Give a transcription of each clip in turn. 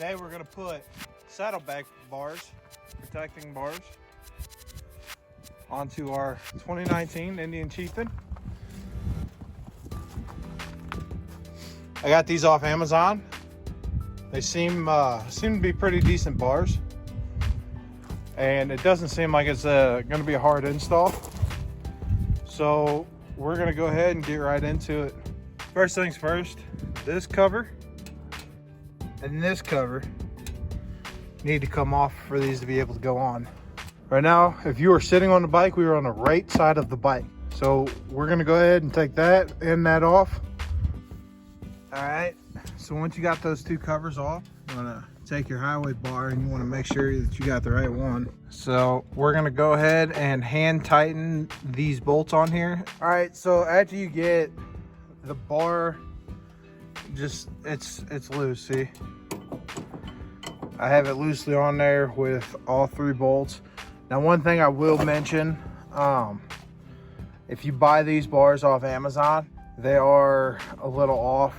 Today we're gonna put saddlebag bars, protecting bars, onto our 2019 Indian Chieftain. I got these off Amazon. They seem to be pretty decent bars, and it doesn't seem like it's gonna be a hard install. So we're gonna go ahead and get right into it. First things first, this cover and this cover need to come off for these to be able to go on. Right now, if you were sitting on the bike, we were on the right side of the bike. So we're gonna go ahead and take that and that off. All right, so once you got those two covers off, you wanna take your highway bar and you wanna make sure that you got the right one. So we're gonna go ahead and hand tighten these bolts on here. All right, so after you get the bar, just it's loose, see? I have it loosely on there with all three bolts. Now, one thing I will mention, if you buy these bars off Amazon, they are a little off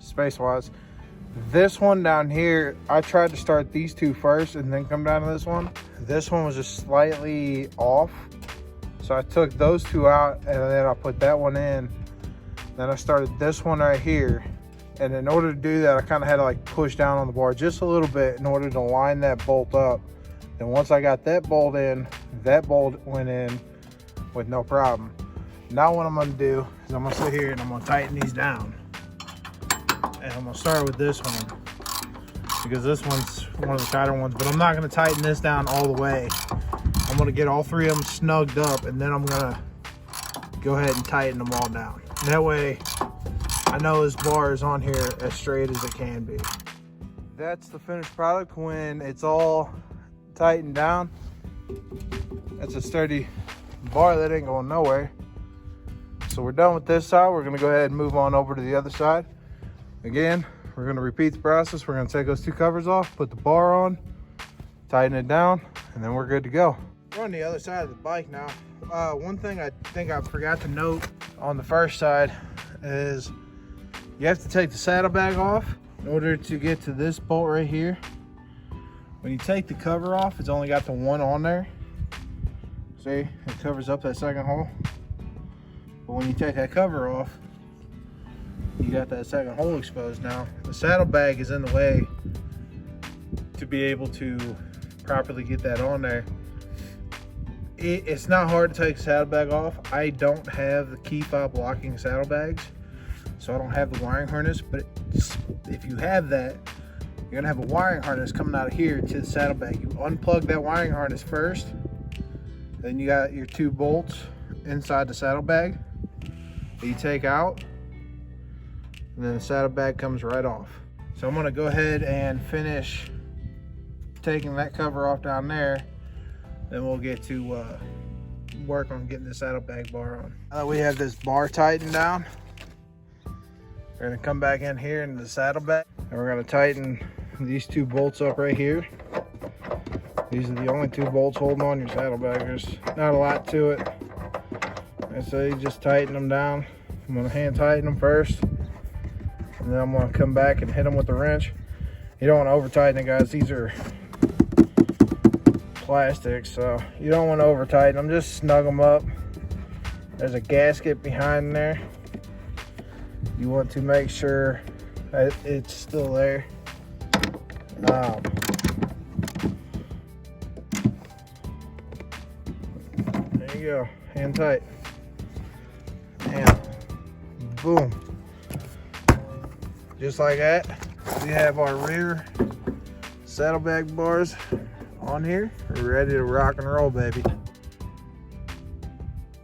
space-wise. This one down here, I tried to start these two first and then come down to this one. This one was just slightly off. So I took those two out and then I put that one in. Then I started this one right here. And in order to do that, I kind of had to like push down on the bar just a little bit in order to line that bolt up. Then once I got that bolt in, that bolt went in with no problem. Now what I'm gonna do is I'm gonna sit here and I'm gonna tighten these down. And I'm gonna start with this one because this one's one of the tighter ones, but I'm not gonna tighten this down all the way. I'm gonna get all three of them snugged up and then I'm gonna go ahead and tighten them all down. And that way, I know this bar is on here as straight as it can be. That's the finished product when it's all tightened down. That's a sturdy bar that ain't going nowhere. So we're done with this side. We're gonna go ahead and move on over to the other side. Again, we're gonna repeat the process. We're gonna take those two covers off, put the bar on, tighten it down, and then we're good to go. We're on the other side of the bike now. One thing I think I forgot to note on the first side is you have to take the saddlebag off in order to get to this bolt right here. When you take the cover off, it's only got the one on there. See, it covers up that second hole. But when you take that cover off, you got that second hole exposed now. The saddlebag is in the way to be able to properly get that on there. It's not hard to take the saddlebag off. I don't have the key fob locking saddlebags, so I don't have the wiring harness, but if you have that, you're gonna have a wiring harness coming out of here to the saddlebag. You unplug that wiring harness first, then you got your two bolts inside the saddlebag that you take out, and then the saddlebag comes right off. So I'm gonna go ahead and finish taking that cover off down there, then we'll get to work on getting the saddlebag bar on. Now that we have this bar tightened down, we're gonna come back in here into the saddlebag and we're gonna tighten these two bolts up right here. These are the only two bolts holding on your saddlebag. There's not a lot to it. And so you just tighten them down. I'm gonna hand tighten them first, and then I'm gonna come back and hit them with the wrench. You don't wanna over tighten it, guys. These are plastic, so you don't wanna over tighten them. Just snug them up. There's a gasket behind there. You want to make sure that it's still there. There you go, hand tight. And boom. Just like that, we have our rear saddlebag bars on here. We're ready to rock and roll, baby.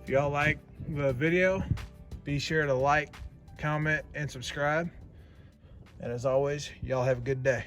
If y'all like the video, be sure to like, comment, and subscribe. And as always, y'all have a good day.